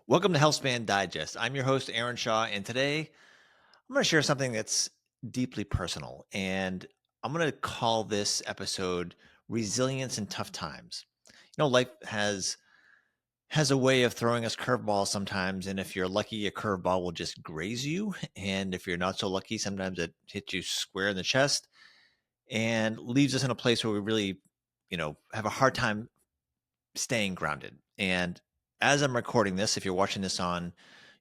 Welcome to Healthspan Digest. I'm your host, Aaron Shaw, and today I'm going to share something that's deeply personal. And I'm going to call this episode Resilience in Tough Times. Life has a way of throwing us curveballs sometimes. And if you're lucky, a curveball will just graze you. And if you're not so lucky, sometimes it hits you square in the chest and leaves us in a place where we really, have a hard time staying grounded. And as I'm recording this, if you're watching this on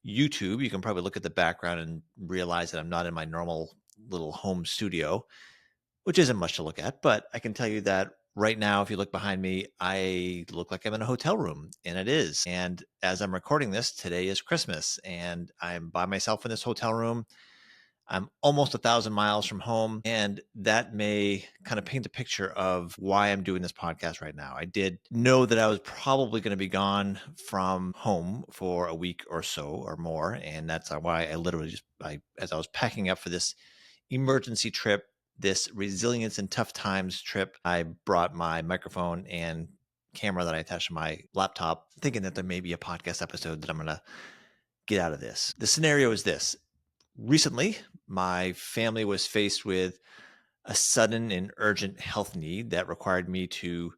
YouTube, you can probably look at the background and realize that I'm not in my normal little home studio, which isn't much to look at. But I can tell you that right now, if you look behind me, I look like I'm in a hotel room, and it is. And as I'm recording this, today is Christmas, and I'm by myself in this hotel room. I'm almost 1,000 miles from home, and that may kind of paint a picture of why I'm doing this podcast right now. I did know that I was probably going to be gone from home for a week or so or more, and that's why I literally as I was packing up for this emergency trip, this resilience in tough times trip, I brought my microphone and camera that I attached to my laptop, thinking that there may be a podcast episode that I'm going to get out of this. The scenario is this. Recently, my family was faced with a sudden and urgent health need that required me to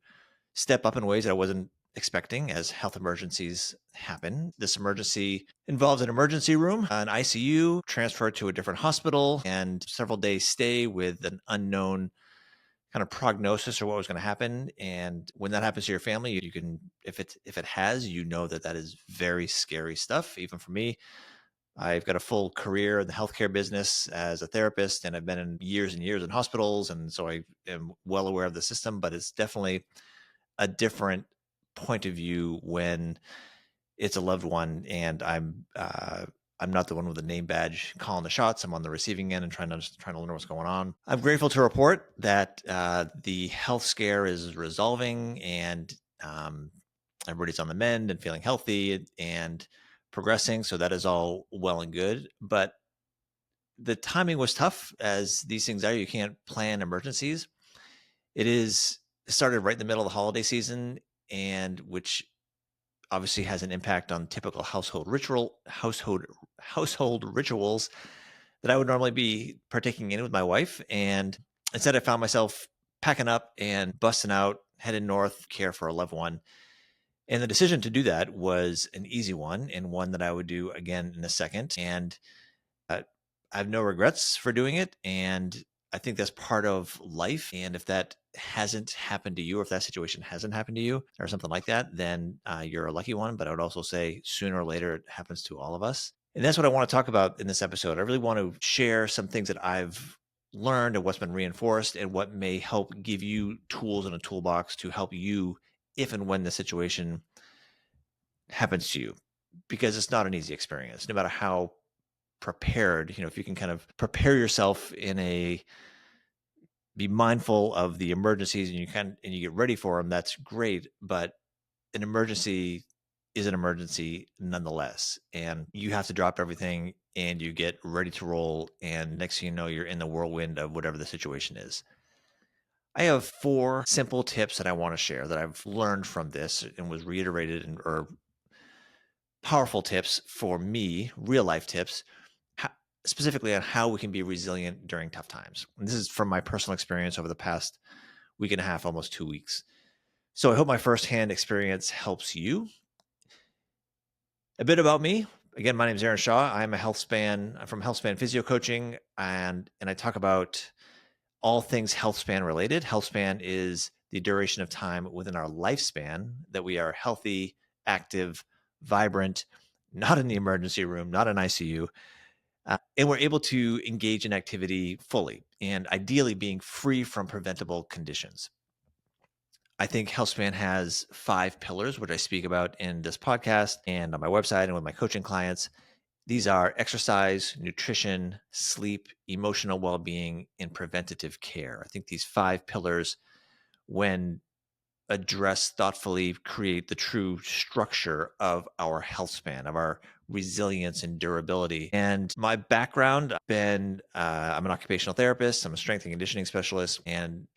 step up in ways that I wasn't expecting as health emergencies happen. This emergency involves an emergency room, an ICU, transfer to a different hospital, and several days stay with an unknown kind of prognosis or what was going to happen. And when that happens to your family, you can, if it has, that is very scary stuff. Even for me, I've got a full career in the healthcare business as a therapist, and I've been in years and years in hospitals. And so I am well aware of the system, but it's definitely a different point of view when it's a loved one. And I'm not the one with the name badge calling the shots. I'm on the receiving end and trying to learn what's going on. I'm grateful to report that the health scare is resolving, and everybody's on the mend and feeling healthy and progressing. So that is all well and good. But the timing was tough, as these things are. You can't plan emergencies. It started right in the middle of the holiday season, and which obviously has an impact on typical household rituals that I would normally be partaking in with my wife. And instead, I found myself packing up and busting out, heading north, care for a loved one. And the decision to do that was an easy one, and one that I would do again in a second. And uh, I have no regrets for doing it. And I think that's part of life. And if that hasn't happened to you, or if that situation hasn't happened to you or something like that, then you're a lucky one. But I would also say sooner or later, it happens to all of us. And that's what I want to talk about in this episode. I really want to share some things that I've learned and what's been reinforced, and what may help give you tools in a toolbox to help you if and when the situation happens to you, because it's not an easy experience, no matter how prepared, if you can kind of prepare yourself be mindful of the emergencies, and you get ready for them, that's great. But an emergency is an emergency nonetheless. And you have to drop everything and you get ready to roll. And next thing you know, you're in the whirlwind of whatever the situation is. I have 4 simple tips that I want to share that I've learned from this and was reiterated, or powerful tips for me, real life tips, ho- specifically on how we can be resilient during tough times. And this is from my personal experience over the past week and a half, almost 2 weeks. So I hope my firsthand experience helps you. A bit about me. Again, my name is Aaron Shaw. I'm from Healthspan Physio Coaching, and I talk about all things Healthspan related. Healthspan is the duration of time within our lifespan that we are healthy, active, vibrant, not in the emergency room, not in ICU, and we're able to engage in activity fully, and ideally being free from preventable conditions. I think Healthspan has 5 pillars, which I speak about in this podcast and on my website and with my coaching clients. These are exercise, nutrition, sleep, emotional well-being, and preventative care. I think these 5 pillars, when addressed thoughtfully, create the true structure of our health span, of our resilience and durability. And my background, I'm an occupational therapist, I'm a strength and conditioning specialist, and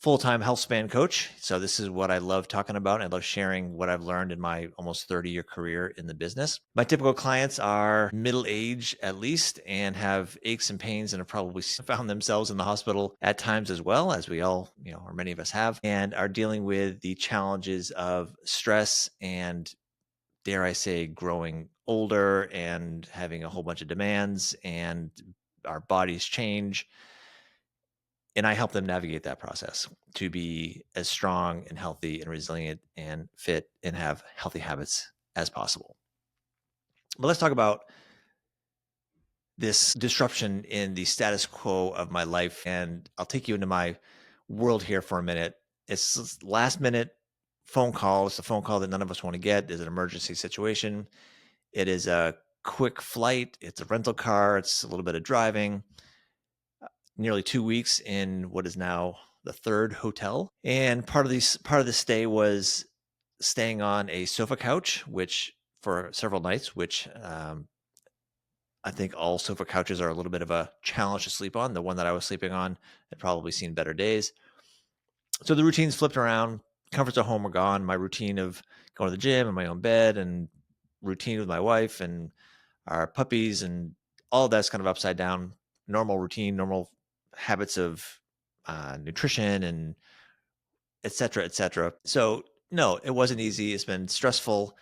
full-time Healthspan coach. So this is what I love talking about. I love sharing what I've learned in my almost 30-year career in the business. My typical clients are middle age at least and have aches and pains and have probably found themselves in the hospital at times as well, as we all, or many of us have, and are dealing with the challenges of stress and, dare I say, growing older and having a whole bunch of demands, and our bodies change. And I help them navigate that process to be as strong and healthy and resilient and fit and have healthy habits as possible. But let's talk about this disruption in the status quo of my life. And I'll take you into my world here for a minute. It's this last minute phone call. It's a phone call that none of us want to get. It's an emergency situation. It is a quick flight. It's a rental car. It's a little bit of driving. Nearly 2 weeks in what is now the third hotel. And part of the stay was staying on a sofa couch, which for several nights, which I think all sofa couches are a little bit of a challenge to sleep on. The one that I was sleeping on had probably seen better days. So the routines flipped around. Comforts at home were gone. My routine of going to the gym and my own bed and routine with my wife and our puppies and all of that's kind of upside down. Normal routine, normal habits of nutrition and et cetera, et cetera. So no, it wasn't easy. It's been stressful.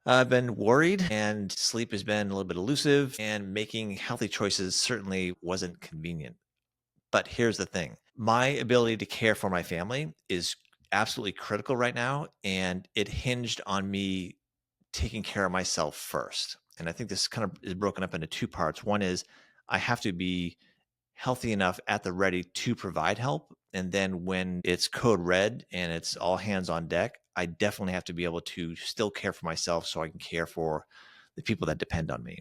I've been worried and sleep has been a little bit elusive and making healthy choices certainly wasn't convenient. But here's the thing. My ability to care for my family is absolutely critical right now. And it hinged on me taking care of myself first. And I think this kind of is broken up into two parts. One is I have to be healthy enough at the ready to provide help. And then when it's code red and it's all hands on deck, I definitely have to be able to still care for myself so I can care for the people that depend on me.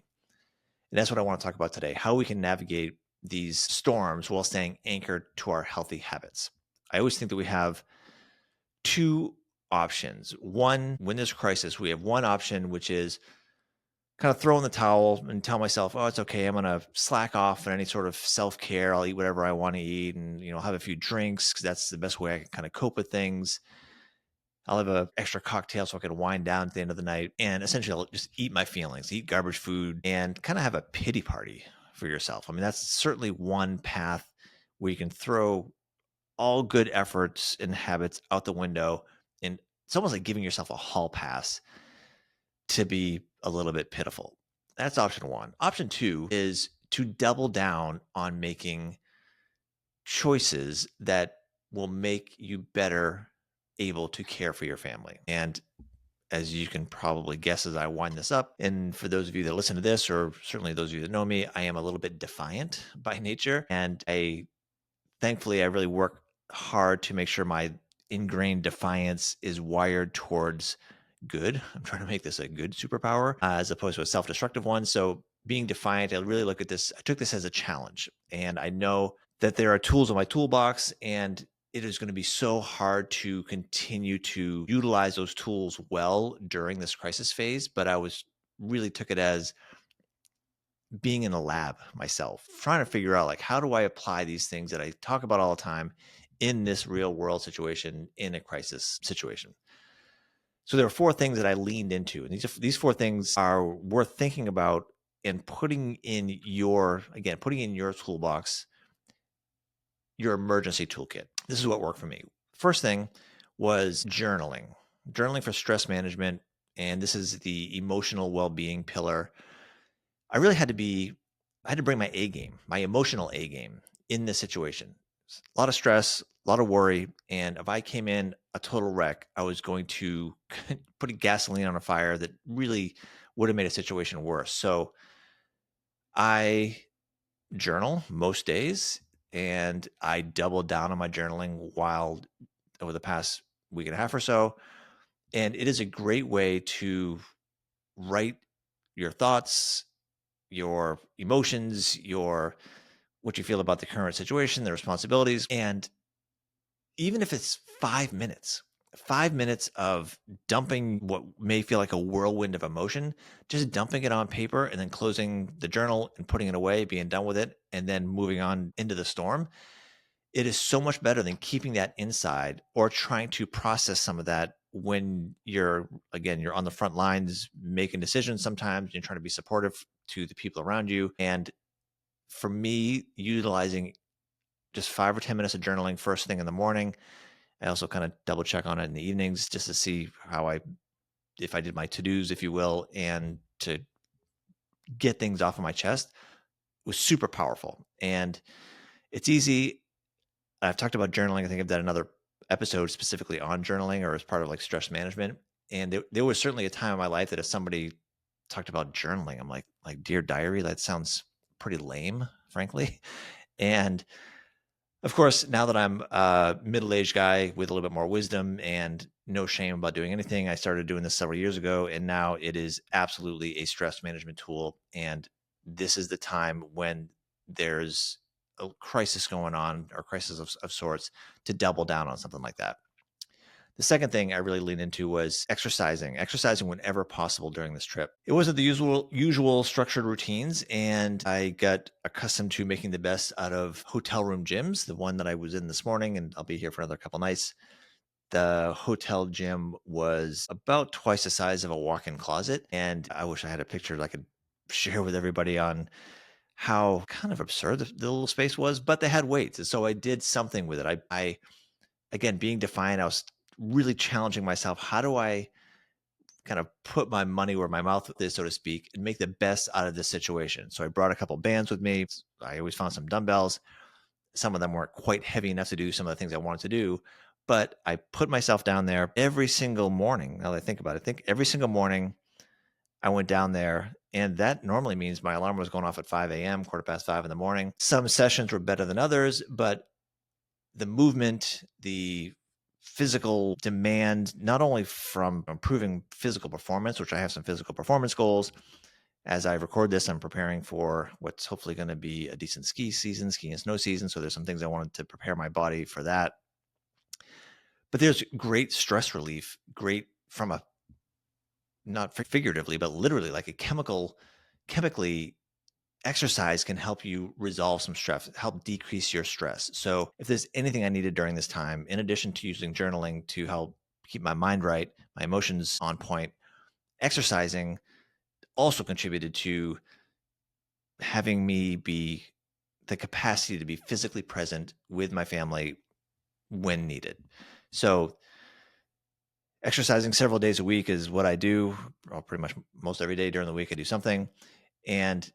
And that's what I want to talk about today, how we can navigate these storms while staying anchored to our healthy habits. I always think that we have two options. One, when there's crisis, we have one option, which is kind of throw in the towel and tell myself, oh, it's okay. I'm going to slack off on any sort of self-care. I'll eat whatever I want to eat and, have a few drinks because that's the best way I can kind of cope with things. I'll have an extra cocktail so I can wind down at the end of the night. And essentially, I'll just eat my feelings, eat garbage food, and kind of have a pity party for yourself. I mean, that's certainly one path where you can throw all good efforts and habits out the window. And it's almost like giving yourself a hall pass to be a little bit pitiful. That's option one. Option two is to double down on making choices that will make you better able to care for your family. And as you can probably guess as I wind this up, and for those of you that listen to this, or certainly those of you that know me, I am a little bit defiant by nature. And thankfully, I really work hard to make sure my ingrained defiance is wired towards good. I'm trying to make this a good superpower as opposed to a self-destructive one. So being defiant, I really look at this. I took this as a challenge, and I know that there are tools in my toolbox, and it is going to be so hard to continue to utilize those tools well during this crisis phase. But I was really took it as being in a lab myself, trying to figure out like how do I apply these things that I talk about all the time in this real world situation, in a crisis situation. So there are four things that I leaned into, and these four things are worth thinking about and putting in your toolbox, your emergency toolkit. This is what worked for me. First thing was journaling for stress management, and this is the emotional well-being pillar. I really had to bring my A game, my emotional A game in this situation. A lot of stress, a lot of worry. And if I came in a total wreck, I was going to put gasoline on a fire that really would have made a situation worse. So I journal most days and I doubled down on my journaling while over the past week and a half or so. And it is a great way to write your thoughts, your emotions, what you feel about the current situation, the responsibilities. And even if it's 5 minutes of dumping what may feel like a whirlwind of emotion, just dumping it on paper and then closing the journal and putting it away, being done with it, and then moving on into the storm. it is so much better than keeping that inside or trying to process some of that when you're on the front lines making decisions. Sometimes you're trying to be supportive to the people around you. And for me, utilizing just 5 or 10 minutes of journaling first thing in the morning. I also kind of double check on it in the evenings just to see if I did my to-dos, if you will, and to get things off of my chest was super powerful. And it's easy. I've talked about journaling. I think I've done another episode specifically on journaling or as part of like stress management. And there was certainly a time in my life that if somebody talked about journaling, I'm like dear diary, that sounds pretty lame, frankly. And of course, now that I'm a middle-aged guy with a little bit more wisdom and no shame about doing anything, I started doing this several years ago, and now it is absolutely a stress management tool. And this is the time when there's a crisis going on or crisis of sorts to double down on something like that. The second thing I really leaned into was exercising whenever possible during this trip. It wasn't the usual structured routines, and I got accustomed to making the best out of hotel room gyms. The one that I was in this morning, and I'll be here for another couple nights. The hotel gym was about twice the size of a walk-in closet, and I wish I had a picture that I could share with everybody on how kind of absurd the little space was, but they had weights, and so I did something with it. I again, being defiant, I was really challenging myself. How do I kind of put my money where my mouth is, so to speak, and make the best out of this situation? So I brought a couple bands with me. I always found some dumbbells. Some of them weren't quite heavy enough to do some of the things I wanted to do, but I put myself down there every single morning. Now that I think about it, I think every single morning I went down there, and that normally means my alarm was going off at 5 a.m., quarter past 5 in the morning. Some sessions were better than others, but the movement, the physical demand, not only from improving physical performance, which I have some physical performance goals. As I record this, I'm preparing for what's hopefully going to be a decent ski and snow season. So there's some things I wanted to prepare my body for that. But there's great stress relief, great from a not figuratively, but literally like a chemically exercise can help you resolve some stress, help decrease your stress. So if there's anything I needed during this time, in addition to using journaling to help keep my mind right, my emotions on point, exercising also contributed to having me be the capacity to be physically present with my family when needed. So exercising several days a week is what I do. Well, pretty much most every day during the week, I do something. And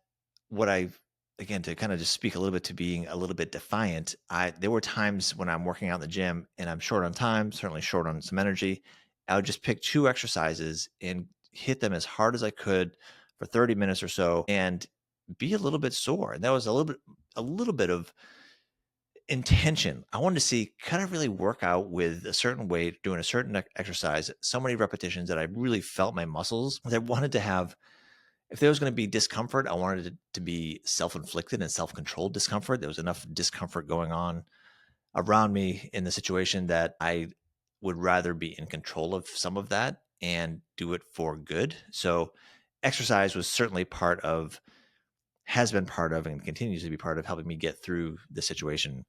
what I, again, to kind of just speak a little bit to being a little bit defiant, there were times when I'm working out in the gym and I'm short on time, certainly short on some energy. I would just pick two exercises and hit them as hard as I could for 30 minutes or so and be a little bit sore. And that was a little bit of intention. I wanted to see, kind of really work out with a certain weight, doing a certain exercise, so many repetitions that I really felt my muscles. I wanted to have, if there was going to be discomfort, I wanted it to be self-inflicted and self-controlled discomfort. There was enough discomfort going on around me in the situation that I would rather be in control of some of that and do it for good. So exercise was certainly has been part of, and continues to be part of helping me get through the situation.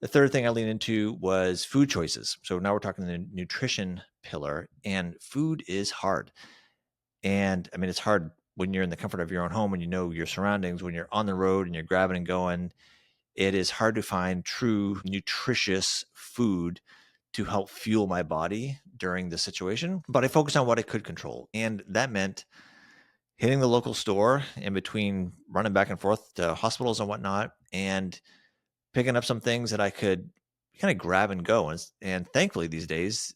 The third thing I leaned into was food choices. So now we're talking the nutrition pillar, and food is hard. And I mean, it's hard when you're in the comfort of your own home and you know your surroundings. When you're on the road and you're grabbing and going, it is hard to find true nutritious food to help fuel my body during the situation. But I focused on what I could control. And that meant hitting the local store in between running back and forth to hospitals and whatnot, and picking up some things that I could kind of grab and go. And thankfully these days,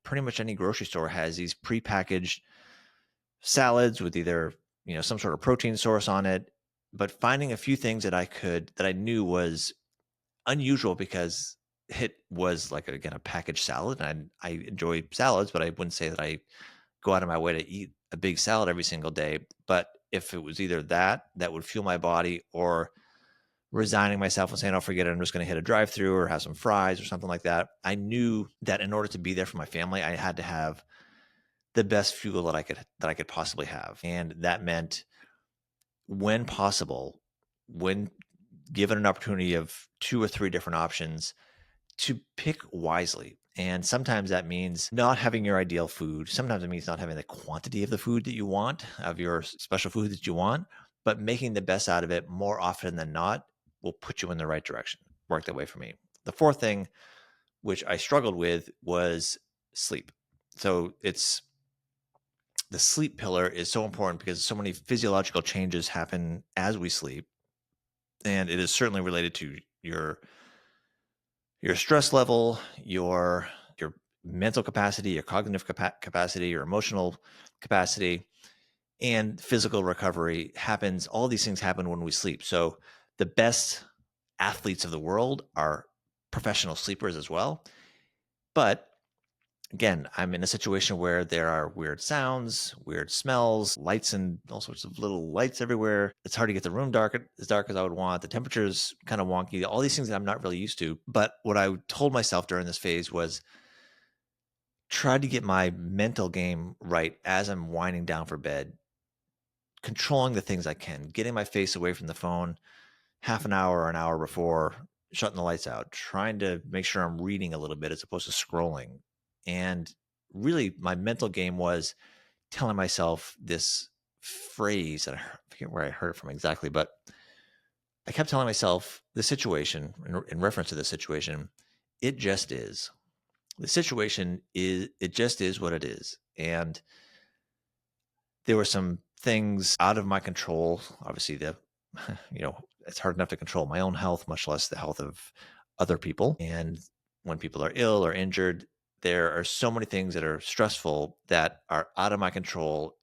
pretty much any grocery store has these prepackaged salads with either, some sort of protein source on it, but finding a few things that I knew was unusual because it was like, again, a packaged salad. And I enjoy salads, but I wouldn't say that I go out of my way to eat a big salad every single day. But if it was either that would fuel my body, or resigning myself and saying, "Oh, forget it, I'm just going to hit a drive-through or have some fries or something like that." I knew that in order to be there for my family, I had to have the best fuel that I could possibly have. And that meant, when possible, when given an opportunity of 2 or 3 different options, to pick wisely. And sometimes that means not having your ideal food. Sometimes it means not having the quantity of the food that you want, of your special food that you want, but making the best out of it more often than not will put you in the right direction. Worked that way for me. The fourth thing, which I struggled with, was sleep. So it's the sleep pillar is so important because so many physiological changes happen as we sleep. And it is certainly related to your stress level, your mental capacity, your cognitive capacity, your emotional capacity, and physical recovery happens. All these things happen when we sleep. So the best athletes of the world are professional sleepers as well. But again, I'm in a situation where there are weird sounds, weird smells, lights, and all sorts of little lights everywhere. It's hard to get the room as dark as I would want. The temperature's kind of wonky. All these things that I'm not really used to. But what I told myself during this phase was try to get my mental game right as I'm winding down for bed, controlling the things I can, getting my face away from the phone half an hour or an hour before shutting the lights out, trying to make sure I'm reading a little bit as opposed to scrolling. And really, my mental game was telling myself this phrase, and I forget where I heard it from exactly, but I kept telling myself the situation, in reference to the situation, it just is. The situation is, it just is what it is. And there were some things out of my control. Obviously, it's hard enough to control my own health, much less the health of other people. And when people are ill or injured, there are so many things that are stressful that are out of my control.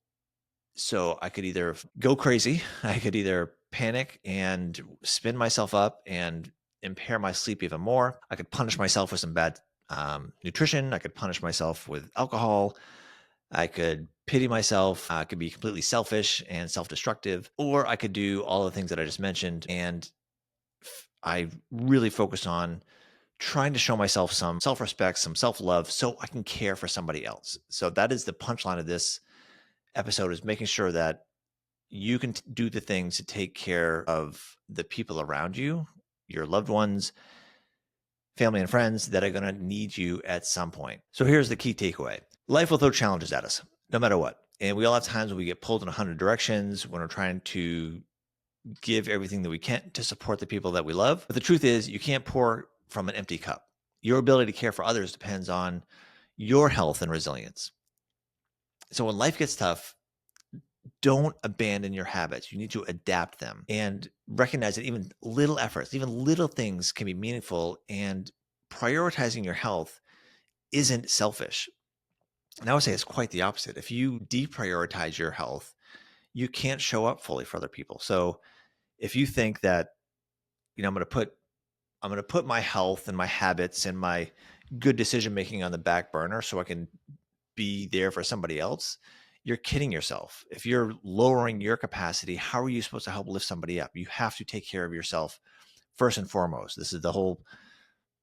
So I could either go crazy, I could either panic and spin myself up and impair my sleep even more. I could punish myself with some bad nutrition. I could punish myself with alcohol. I could pity myself. I could be completely selfish and self-destructive, or I could do all the things that I just mentioned. And I really focused on trying to show myself some self-respect, some self-love, so I can care for somebody else. So that is the punchline of this episode, is making sure that you can do the things to take care of the people around you, your loved ones, family and friends that are going to need you at some point. So here's the key takeaway. Life will throw challenges at us, no matter what. And we all have times when we get pulled in 100 directions, when we're trying to give everything that we can to support the people that we love. But the truth is, you can't pour from an empty cup. Your ability to care for others depends on your health and resilience. So when life gets tough, don't abandon your habits. You need to adapt them and recognize that even little efforts, even little things can be meaningful, and prioritizing your health isn't selfish. And I would say it's quite the opposite. If you deprioritize your health, you can't show up fully for other people. So if you think that, I'm going to put my health and my habits and my good decision making on the back burner so I can be there for somebody else, you're kidding yourself. If you're lowering your capacity, how are you supposed to help lift somebody up? You have to take care of yourself first and foremost. This is the whole,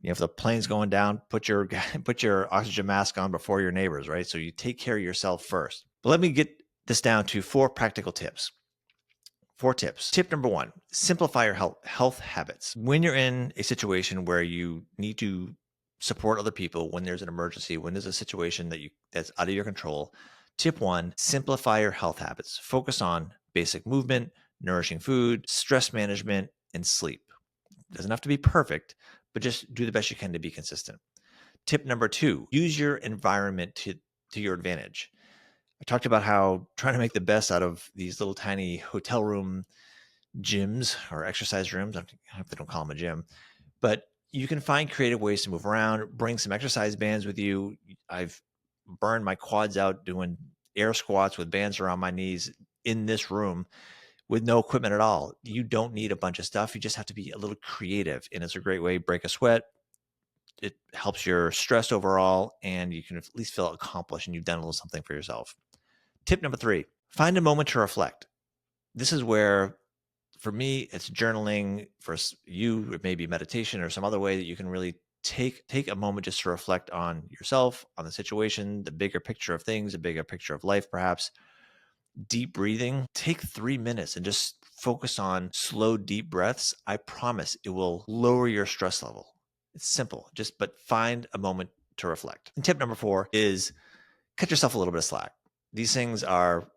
if the plane's going down, put your put your oxygen mask on before your neighbors, right? So you take care of yourself first. But let me get this down to 4 practical tips. 4 tips. Tip number 1, simplify your health habits. When you're in a situation where you need to support other people, when there's an emergency, when there's a situation that's out of your control, tip 1, simplify your health habits. Focus on basic movement, nourishing food, stress management, and sleep. It doesn't have to be perfect, but just do the best you can to be consistent. Tip number 2, use your environment to your advantage. I talked about how trying to make the best out of these little tiny hotel room gyms or exercise rooms. I hope they don't call them a gym, but you can find creative ways to move around, bring some exercise bands with you. I've burned my quads out doing air squats with bands around my knees in this room with no equipment at all. You don't need a bunch of stuff. You just have to be a little creative, and it's a great way to break a sweat. It helps your stress overall, and you can at least feel accomplished and you've done a little something for yourself. Tip number 3, find a moment to reflect. This is where, for me, it's journaling. For you, it may be meditation or some other way that you can really take a moment just to reflect on yourself, on the situation, the bigger picture of things, the bigger picture of life, perhaps. Deep breathing. Take 3 minutes and just focus on slow, deep breaths, I promise it will lower your stress level. It's simple, but find a moment to reflect. And tip number 4 is cut yourself a little bit of slack. These things are,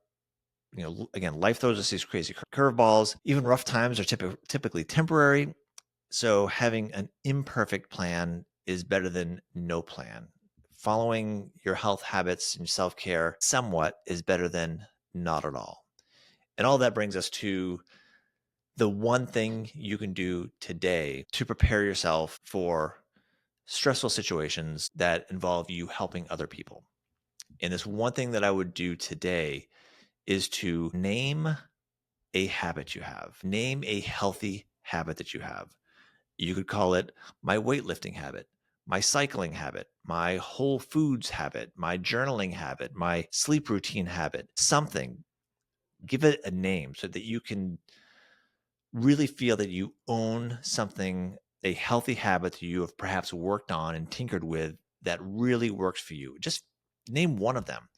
again, life throws us these crazy curveballs. Even rough times are typically temporary. So having an imperfect plan is better than no plan. Following your health habits and self-care somewhat is better than not at all. And all that brings us to the one thing you can do today to prepare yourself for stressful situations that involve you helping other people. And this one thing that I would do today is to name a habit you have. Name a healthy habit that you have. You could call it my weightlifting habit, my cycling habit, my whole foods habit, my journaling habit, my sleep routine habit, something. Give it a name so that you can really feel that you own something, a healthy habit that you have perhaps worked on and tinkered with that really works for you. Just name one of them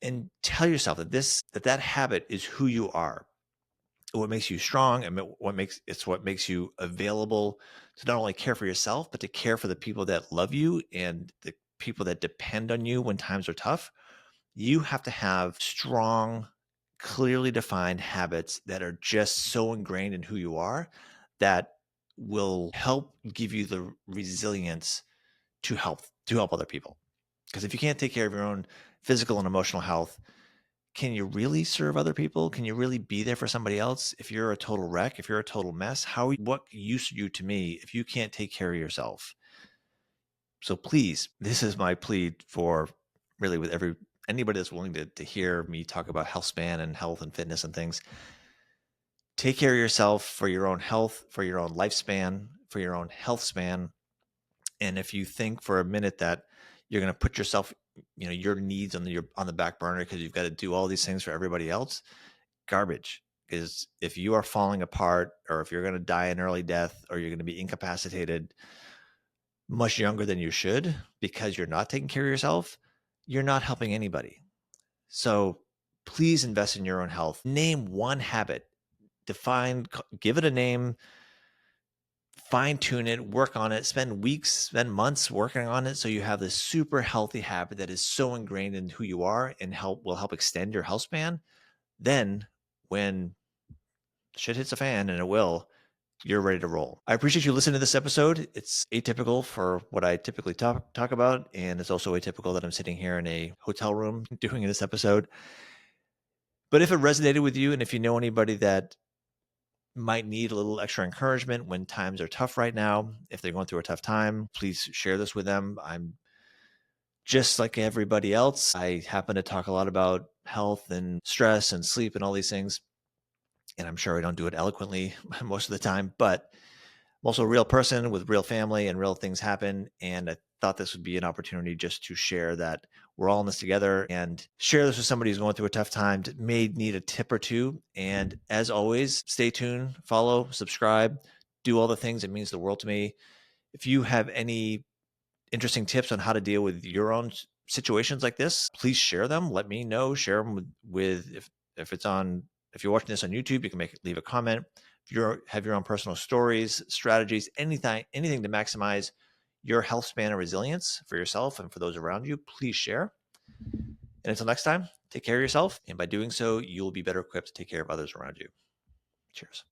and tell yourself that habit is who you are, what makes you strong, and what makes you available to not only care for yourself but to care for the people that love you and the people that depend on you when times are tough. You have to have strong, clearly defined habits that are just so ingrained in who you are that will help give you the resilience to help other people. Because if you can't take care of your own physical and emotional health, can you really serve other people? Can you really be there for somebody else? If you're a total wreck, if you're a total mess, what use are you to me if you can't take care of yourself? So please, this is my plea for really with anybody that's willing to hear me talk about Healthspan and health and fitness and things. Take care of yourself for your own health, for your own lifespan, for your own health span. And if you think for a minute that you're going to put yourself, your needs on the back burner because you've got to do all these things for everybody else, garbage. Because if you are falling apart, or if you're going to die an early death, or you're going to be incapacitated much younger than you should because you're not taking care of yourself, you're not helping anybody. So please invest in your own health. Name one habit, give it a name, fine tune it, work on it, spend weeks, spend months working on it so you have this super healthy habit that is so ingrained in who you are and will help extend your health span. Then when shit hits a fan, and it will, you're ready to roll. I appreciate you listening to this episode. It's atypical for what I typically talk about, and it's also atypical that I'm sitting here in a hotel room doing this episode. But if it resonated with you, and if you know anybody that might need a little extra encouragement when times are tough right now, if they're going through a tough time, please share this with them. I'm just like everybody else. I happen to talk a lot about health and stress and sleep and all these things. And I'm sure I don't do it eloquently most of the time, but I'm also a real person with real family and real things happen. And I thought this would be an opportunity just to share that we're all in this together, and share this with somebody who's going through a tough time, may need a tip or two. And as always, stay tuned, follow, subscribe, do all the things. It means the world to me. If you have any interesting tips on how to deal with your own situations like this, please share them. Let me know. Share them with if you're watching this on YouTube, you can leave a comment. If you have your own personal stories, strategies, anything to maximize your health span and resilience for yourself and for those around you, please share. And until next time, take care of yourself. And by doing so, you'll be better equipped to take care of others around you. Cheers.